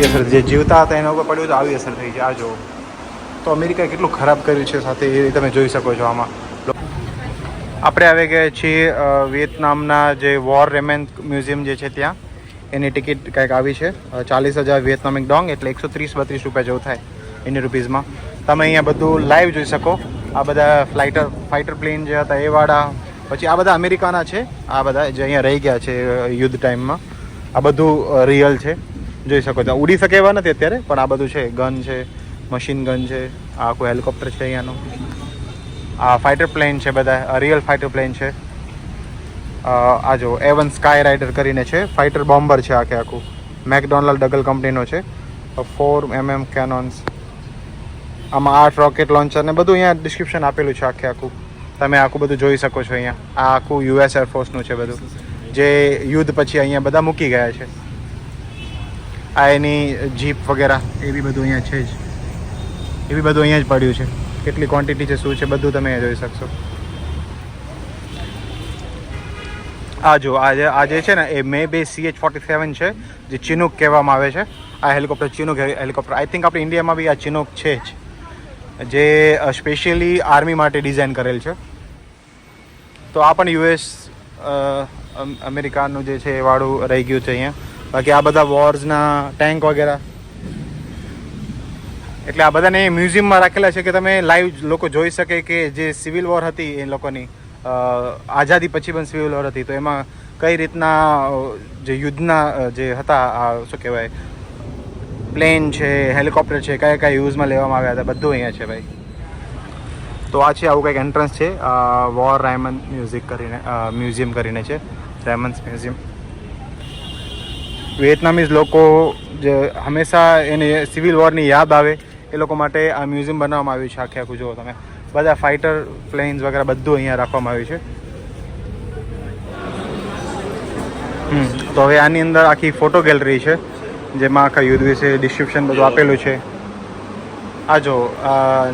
આવી અસર જે જીવતા હતા એના ઉપર પડ્યું તો આવી અસર થઈ છે. આ જો તો અમેરિકાએ કેટલું ખરાબ કર્યું છે સાથે એ તમે જોઈ શકો છો આમાં. આપણે આવી ગયા છીએ વિયેતનામના જે વોર રેમેન મ્યુઝિયમ જે છે ત્યાં. એની ટિકિટ કંઈક આવી છે 40,000 વિયેતનામિક ડોંગ એટલે 130-32 રૂપિયા જેવું થાય ઇન્ડિયન રૂપીઝમાં. તમે અહીંયા બધું લાઈવ જોઈ શકો. આ બધા ફાઇટર પ્લેન જે હતા એ વાળા, પછી આ બધા અમેરિકાના છે. આ બધા જે અહીંયા રહી ગયા છે યુદ્ધ ટાઈમમાં, આ બધું રિયલ છે, જોઈ શકો છો. ઉડી શકે એવા નથી અત્યારે, પણ આ બધું છે. ગન છે, મશીન ગન છે, આ કોઈ હેલિકોપ્ટર છે અહીંયાનું, આ ફાઇટર પ્લેન છે, બધા રિયલ ફાઇટર પ્લેન છે. આ જો A1 સ્કાય રાઇડર કરીને છે, ફાઇટર બોમ્બર છે આખું. મેકડોનાલ્ડ ડગલ કંપનીનો છે. 4mm કેનોન્સ, આમાં 8 રોકેટ લોન્ચર ને બધું અહીંયા ડિસ્ક્રિપ્શન આપેલું છે આખું. તમે આખું બધું જોઈ શકો છો અહીંયા. આ આખું US એરફોર્સનું છે બધું, જે યુદ્ધ પછી અહીંયા બધા મૂકી ગયા છે. આ એની જીપ વગેરે એ બી બધું અહીંયા છે જ, એ બી બધું અહીંયા જ પડ્યું છે. કેટલી ક્વોન્ટિટી છે, શું છે, બધું તમે જોઈ શકશો. આ જો આ જે છે ને એ મેબે CH-47 છે, જે ચિનુક કહેવામાં આવે છે. આ helicopter Chinook helicopter, I think આપણે ઇન્ડિયામાં બી આ ચિનુક છે જ, જે સ્પેશિયલી આર્મી માટે ડિઝાઇન કરેલ છે. તો આ પણ US અમેરિકાનું જે છે એ વાળું રહી ગયું છે અહીંયા. બાકી આ બધા વોર્સના ટેન્ક વગેરે, એટલે આ બધાને મ્યુઝિયમમાં રાખેલા છે કે તમે લાઈવ લોકો જોઈ શકે કે જે સિવિલ વોર હતી એ લોકોની, આઝાદી પછી પણ સિવિલ વોર હતી, તો એમાં કઈ રીતના જે યુદ્ધના જે હતા શું કહેવાય પ્લેન છે, હેલિકોપ્ટર છે, કયા યુઝમાં લેવામાં આવ્યા હતા, બધું અહીંયા છે ભાઈ. તો આ છે આવું કંઈક એન્ટ્રન્સ છે. વોર રાયમન મ્યુઝિયમ કરીને છે, રાયમન્સ મ્યુઝિયમ. વિયેતનામીઝ લોકો જે હંમેશા એને સિવિલ વોરની યાદ આવે એ લોકો માટે આ મ્યુઝિયમ બનાવવામાં આવ્યું છે. આખું જુઓ તમે, બધા ફાઇટર પ્લેન્સ વગેરે બધું અહીંયા રાખવામાં આવ્યું છે. તો હવે આની અંદર આખી ફોટો ગેલેરી છે, જેમાં આખા યુદ્ધ વિશે ડિસ્ક્રિપ્શન બધું આપેલું છે. આ જો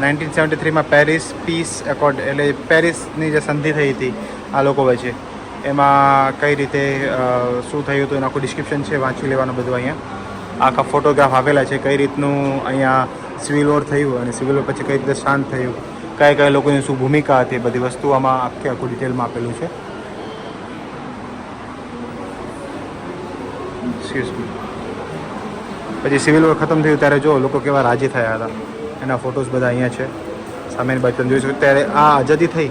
1973માં પેરિસ પીસ એકોર્ડ, એટલે પેરિસની જે સંધિ થઈ હતી આ લોકો વચ્ચે, એમાં કઈ રીતે શું થયું હતું એનું આખું ડિસ્ક્રિપ્શન છે, વાંચી લેવાનું બધું અહીંયા. આખા ફોટોગ્રાફ આવેલા છે, કઈ રીતનું અહીંયા સિવિલ વોર થયું અને સિવિલ વોર પછી કઈ રીતે શાંત થયું, કયા લોકોની શું ભૂમિકા હતી, બધી વસ્તુ આમાં આખું ડિટેલમાં આપેલું છે. પછી સિવિલ વોર ખતમ થયું ત્યારે જો લોકો કેવા રાજી થયા હતા, એના ફોટોઝ બધા અહીંયા છે. સામેની બાજુ તમે જોઈ શકો. ત્યારે આ આઝાદી થઈ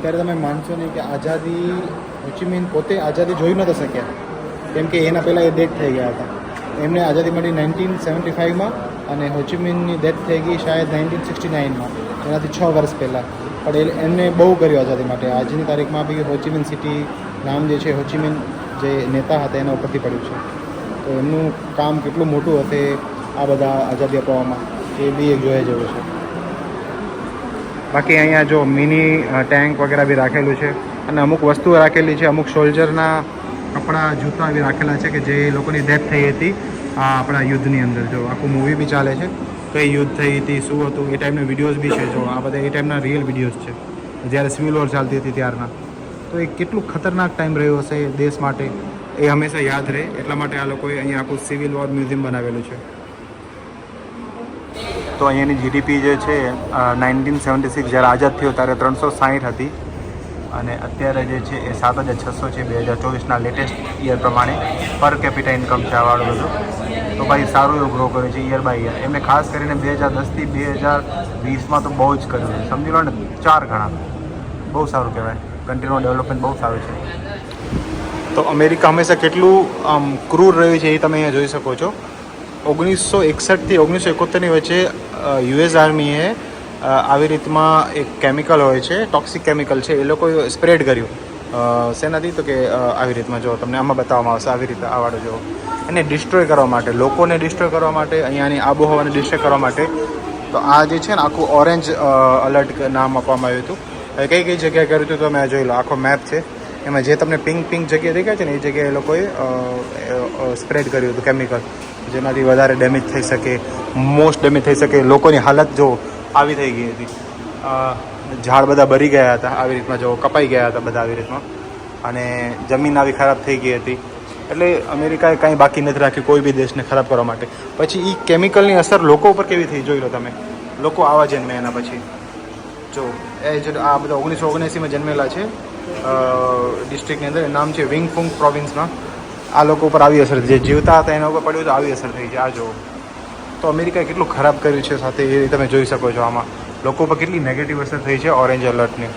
ત્યારે તમે માનશો નહીં કે આઝાદી, હોચીમિન પોતે આઝાદી જોઈ નહોતા શક્યા, કેમ કે એના પહેલાં એ ડેથ થઈ ગયા હતા. એમને આઝાદી મળી 1975માં અને હોચીમિનની ડેથ થઈ ગઈ શાયદ 1969માં, એનાથી 6 વર્ષ પહેલાં. પણ એમને બહુ કર્યું આઝાદી માટે. આજની તારીખમાં બી હોચીમિન સિટી નામ જે છે, હોચીમિન જે નેતા હતા એના ઉપરથી પડ્યું છે. તો એમનું કામ કેટલું મોટું હશે આ બધા આઝાદી અપાવવામાં, એ બી એક જોયા જેવું છે. બાકી અહીંયા જો મિની ટેન્ક વગેરે બી રાખેલું છે, અને અમુક વસ્તુઓ રાખેલી છે. અમુક સોલ્જરના કપડાં, જૂતા બી રાખેલા છે કે જે લોકોની ડેથ થઈ હતી આપણા યુદ્ધની અંદર. જો આખું મૂવી બી ચાલે છે, કઈ યુદ્ધ થઈ હતી, શું હતું, એ ટાઈપના વિડીયોઝ બી છે. જો આ બધા એ ટાઈપના રિયલ વિડીયોઝ છે, જ્યારે સિવિલ વોર ચાલતી હતી ત્યારના. તો એ કેટલું ખતરનાક ટાઈમ રહ્યો હશે દેશ માટે, એ હંમેશા યાદ રહે. એટલા માટે આ લોકોએ અહીંયા આખું સિવિલ વોર મ્યુઝિયમ બનાવેલું છે. તો અહીંયાની GDP જે છે 1976 જ્યારે આઝાદ થયો ત્યારે 360 હતી, અને અત્યારે જે છે એ 7,600 છે 2024ના લેટેસ્ટ યર પ્રમાણે. પર કેપિટા ઇન્કમ છે આવાળું બધું. તો ભાઈ સારું એવું ગ્રો કર્યું છે યર બાય યર. એમને ખાસ કરીને 2010થી 2020માં તો બહુ જ કર્યું છે, સમજી લો ને, 4 ગણા. બહુ સારું કહેવાય, કન્ટ્રીનું ડેવલપમેન્ટ બહુ સારું છે. તો અમેરિકા હંમેશા કેટલું ક્રૂર રહ્યું છે એ તમે અહીંયા જોઈ શકો છો. 1961થી 1971ની વચ્ચે US આર્મીએ આવી રીતમાં એક કેમિકલ હોય છે, ટોક્સિક કેમિકલ છે, એ લોકોએ સ્પ્રેડ કર્યું. શેનાથી તો કે આવી રીતમાં જો તમને આમાં બતાવવામાં આવશે, આવી રીતે આવાડો જો એને ડિસ્ટ્રોય કરવા માટે, લોકોને ડિસ્ટ્રોય કરવા માટે, અહીંયાની આબોહવાને ડિસ્ટ્રોય કરવા માટે. તો આ જે છે ને આખું ઓરેન્જ અલર્ટ નામ આપવામાં આવ્યું હતું. કઈ કઈ જગ્યાએ કર્યું હતું તમે જોઈ લો, આખો મેપ છે. એમાં જે તમને પિંક જગ્યાએ દેખાય છે ને એ જગ્યાએ એ લોકોએ સ્પ્રેડ કર્યું હતું કેમિકલ, જેનાથી વધારે ડેમેજ થઈ શકે, મોસ્ટ ડેમેજ થઈ શકે. લોકોની હાલત જો આવી થઈ ગઈ હતી, ઝાડ બધા બળી ગયા હતા, આવી રીતમાં જો કપાઈ ગયા હતા બધા આવી રીતમાં, અને જમીન આવી ખરાબ થઈ ગઈ હતી. એટલે અમેરિકાએ કાંઈ બાકી નથી રાખ્યું કોઈ બી દેશને ખરાબ કરવા માટે. પછી એ કેમિકલની અસર લોકો ઉપર કેવી થઈ જોઈ લો તમે. લોકો આવા જન્મે એના પછી જો એ જ આ બધા 1979માં જન્મેલા છે ડિસ્ટ્રિક્ટની અંદર. નામ છે વિંગફુંગ પ્રોવિન્સમાં. આ લોકો ઉપર આવી અસર જે જીવતા હતા એના ઉપર પડ્યું તો આવી અસર થઈ છે. આ જો તો અમેરિકાએ કેટલું ખરાબ કર્યું છે સાથે એ તમે જોઈ શકો છો. આમાં લોકો પર કેટલી નેગેટિવ અસર થઈ છે ઓરેન્જ એલર્ટની.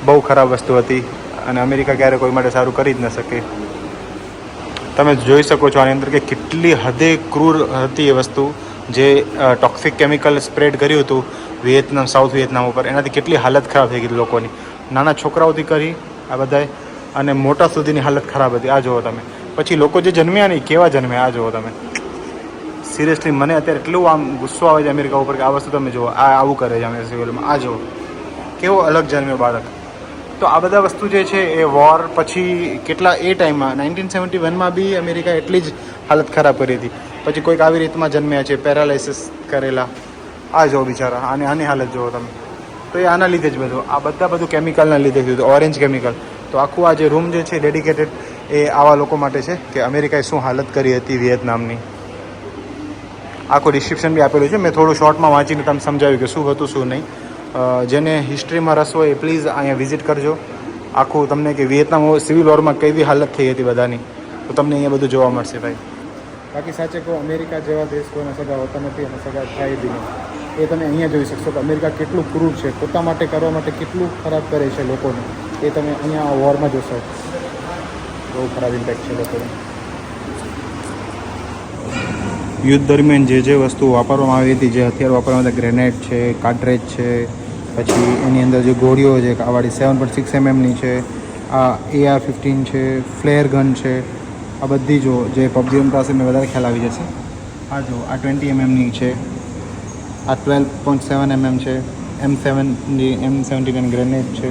બહુ ખરાબ વસ્તુ હતી અને અમેરિકા ક્યારે કોઈ માટે સારું કરી જ ન શકે. તમે જોઈ શકો છો આની અંદર કે કેટલી હદે ક્રૂર હતી એ વસ્તુ જે ટોક્સિક કેમિકલ સ્પ્રેડ કર્યું હતું વિયેતનામ, સાઉથ વિયેતનામ ઉપર. એનાથી કેટલી હાલત ખરાબ થઈ ગઈ લોકોની. નાના છોકરાઓથી કરી આ બધાએ અને મોટા સુધીની હાલત ખરાબ હતી. આ જુઓ તમે. પછી લોકો જે જન્મ્યા નહીં કેવા જન્મ્યા આ જુઓ તમે. સિરિયસલી મને અત્યારે એટલું આમ ગુસ્સો આવે છે અમેરિકા ઉપર કે આ વસ્તુ તમે જુઓ. આ આવું કરે છે અમેરિકા સિવિલમાં. આ જુઓ કેવો અલગ જન્મ્યો બાળક. તો આ બધા વસ્તુ જે છે એ વોર પછી કેટલા એ ટાઈમમાં 1971માં બી અમેરિકા એટલી જ હાલત ખરાબ કરી હતી. પછી કોઈક આવી રીતમાં જન્મ્યા છે પેરાલાઇસિસ કરેલા. આ જો બિચારા આની હાલત જુઓ તમે. તો એ આના લીધે જ બધું આ બધું કેમિકલના લીધે થયું હતું. Orange chemical. તો આખું આ જે રૂમ જે છે ડેડિકેટેડ એ આવા લોકો માટે છે કે અમેરિકાએ શું હાલત કરી હતી વિયેતનામની. આખું ડિસ્ક્રિપ્શન બી આપેલું છે. મેં થોડું શોર્ટમાં વાંચીને તમને સમજાવ્યું કે શું હતું શું નહીં. જેને હિસ્ટ્રીમાં રસ હોય એ પ્લીઝ અહીંયા વિઝિટ કરજો. આખું તમને કે વિયેતનામ સિવિલ વોરમાં કેવી હાલત થઈ હતી બધાની તો તમને અહીંયા બધું જોવા મળશે ભાઈ. બાકી સાચે કહો અમેરિકા જેવા દેશ કોઈને સગા હોતા નથી અને સગા થાય બી નહીં. એ તમે અહીંયા જોઈ શકશો કે અમેરિકા કેટલું ક્રૂર છે. પોતા માટે કરવા માટે કેટલું ખરાબ કરે છે લોકોને. એ તમે અહીંયા આ વોરમાં જોશો. બહુ ખરાબ ઇમ્પેક્ટ છે લોકોને. યુદ્ધ દરમિયાન જે વસ્તુ વાપરવામાં આવી હતી, જે હથિયાર વાપરવામાં હતા, ગ્રેનેડ છે, કાર્ટ્રેજ છે, પછી એની અંદર જે ગોળીઓ છે આ વાળી 7.6 mmની છે, આ AR-15 છે, ફ્લેર ગન છે, આ બધી જો જે પબજી રમતા હશે મેં વધારે ખ્યાલ આવી જશે. આ જો આ 20 mmની છે, આ 12.7 mm છે, M79 ગ્રેનેડ છે,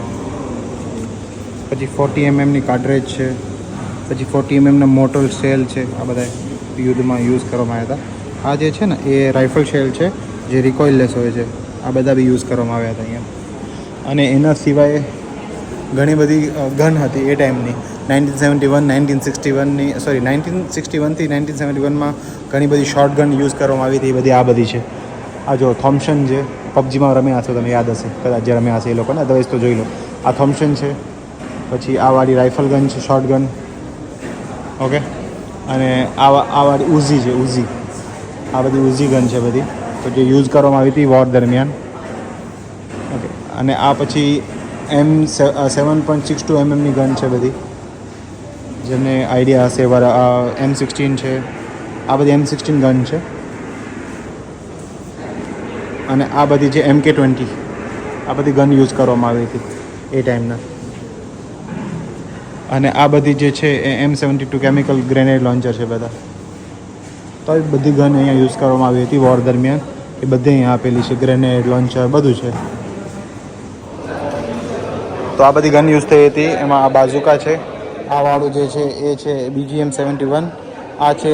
પછી 40 mmની કાર્ટ્રેજ છે, પછી 40 mmના મોટર શેલ છે. આ બધા યુદ્ધમાં યુઝ કરવામાં આવ્યા હતા. આ જે છે ને એ રાઇફલ શેલ છે જે રિકોઇલલેસ હોય છે. આ બધા બી યુઝ કરવામાં આવ્યા હતા અહીંયા. અને એના સિવાય ઘણી બધી ગન હતી એ ટાઈમની 1961 સોરી 1961થી 1971માં ઘણી બધી શોર્ટ ગન યુઝ કરવામાં આવી હતી. એ બધી આ બધી છે. આ જો થોમ્સન જે પબજીમાં રમ્યા હશે તમે યાદ હશે કદાચ જે રમ્યા હશે એ લોકોને અદરવાઇઝ તો જોઈ લો. આ થોમ્સન છે, પછી આ વાળી રાઇફલ ગન છે, શોર્ટ ગન. ઓકે. અને આ વાળી ઉઝી છે, ઉઝી. આ બધી ઉઝી ગન છે બધી તો જે યુઝ કરવામાં આવી હતી વોર દરમિયાન. ઓકે. અને આ પછી M7.62 mmની ગન છે બધી જેમને આઈડિયા હશે. M16 છે, આ બધી M16 ગન છે. અને આ બધી જે MK20 આ બધી ગન યુઝ કરવામાં આવી હતી એ ટાઈમના. અને આ બધી જે છે એ M72 કેમિકલ ગ્રેનેડ લોન્ચર છે બધા. તો એ બધી ગન અહીંયા યુઝ કરવામાં આવી હતી વોર દરમિયાન. એ બધી અહીંયા આપેલી છે. ગ્રેનેડ લોન્ચર બધું છે. તો આ બધી ગન યુઝ થઈ હતી. એમાં આ બાઝુકા છે, આ વાળું જે છે એ છે BGM-71, આ છે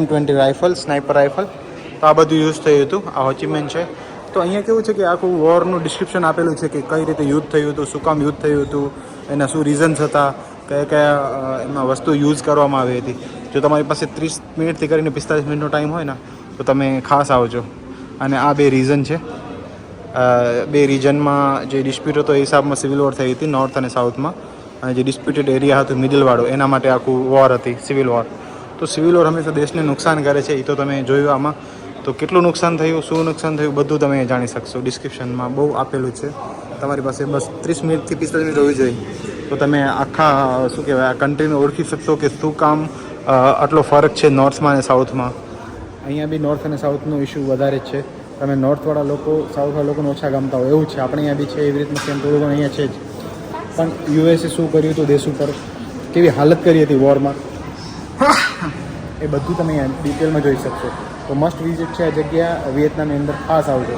M20 રાઇફલ, સ્નાઇપર રાઇફલ. તો આ બધું યુઝ થયું હતું. આ હોચીમેન છે. તો અહીંયા કેવું છે કે આખું વોરનું ડિસ્ક્રિપ્શન આપેલું છે કે કઈ રીતે યુદ્ધ થયું હતું, શું કામ યુદ્ધ થયું હતું, એના શું રીઝન્સ હતા, કયા એમાં વસ્તુ યુઝ કરવામાં આવી હતી. જો તમારી પાસે 30 મિનિટથી કરીને 45 મિનિટનો ટાઈમ હોય ને તો તમે ખાસ આવજો. અને આ બે રીઝન છે. બે રિજનમાં જે ડિસ્પ્યુટ હતો એ હિસાબમાં સિવિલ વોર થઈ હતી નોર્થ અને સાઉથમાં. અને જે ડિસ્પ્યુટેડ એરિયા હતું મિડલવાળો એના માટે આખું વોર હતી સિવિલ વોર. તો સિવિલ વોર હંમેશા દેશને નુકસાન કરે છે. એ તો તમે જોયું આમાં. તો કેટલું નુકસાન થયું, શું નુકસાન થયું બધું તમે જાણી શકશો. ડિસ્ક્રિપ્શનમાં બહુ આપેલું છે. તમારી પાસે બસ 30 મિનિટથી 45 મિનિટ હોવી જોઈએ તો તમે આખા શું કહેવાય આ કન્ટ્રીને ઓળખી શકશો કે શું કામ આટલો ફરક છે નોર્થમાં અને સાઉથમાં. અહીંયા બી નોર્થ અને સાઉથનો ઇશ્યુ વધારે જ છે. તમે નોર્થવાળા લોકો સાઉથવાળા લોકોને ઓછા ગમતા હોય એવું છે. આપણે અહીંયા બી છે એવી રીતનું સેમ થોડું ઘણું અહીંયા છે જ. પણ USA શું કર્યું હતું દેશ ઉપર, કેવી હાલત કરી હતી વોરમાં, એ બધું તમે અહીંયા ડિટેલમાં જોઈ શકશો. તો મસ્ટ વિઝિટ છે આ જગ્યા. વિયેતનામની અંદર ખાસ આવજો.